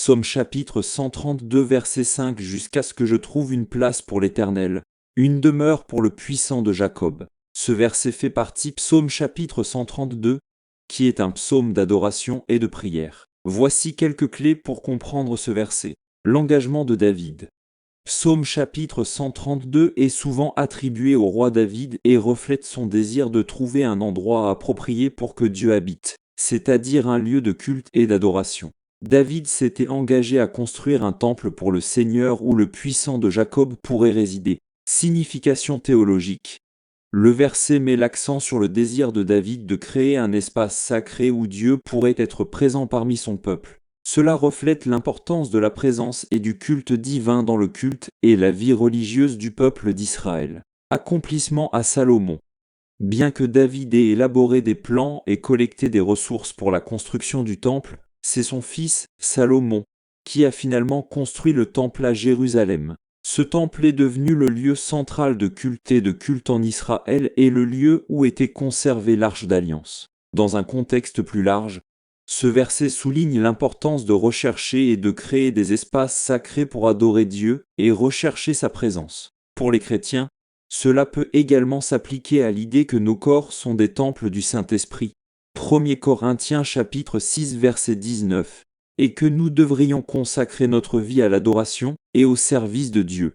Psaume chapitre 132 verset 5 jusqu'à ce que je trouve une place pour l'Éternel, une demeure pour le puissant de Jacob. Ce verset fait partie Psaume chapitre 132, qui est un psaume d'adoration et de prière. Voici quelques clés pour comprendre ce verset. L'engagement de David. Psaume chapitre 132 est souvent attribué au roi David et reflète son désir de trouver un endroit approprié pour que Dieu habite, c'est-à-dire un lieu de culte et d'adoration. David s'était engagé à construire un temple pour le Seigneur où le puissant de Jacob pourrait résider. Signification théologique. Le verset met l'accent sur le désir de David de créer un espace sacré où Dieu pourrait être présent parmi son peuple. Cela reflète l'importance de la présence et du culte divin dans le culte et la vie religieuse du peuple d'Israël. Accomplissement à Salomon. Bien que David ait élaboré des plans et collecté des ressources pour la construction du temple, c'est son fils, Salomon, qui a finalement construit le temple à Jérusalem. Ce temple est devenu le lieu central de culte en Israël et le lieu où était conservée l'Arche d'Alliance. Dans un contexte plus large, ce verset souligne l'importance de rechercher et de créer des espaces sacrés pour adorer Dieu et rechercher sa présence. Pour les chrétiens, cela peut également s'appliquer à l'idée que nos corps sont des temples du Saint-Esprit. 1 Corinthiens chapitre 6 verset 19. Et que nous devrions consacrer notre vie à l'adoration et au service de Dieu.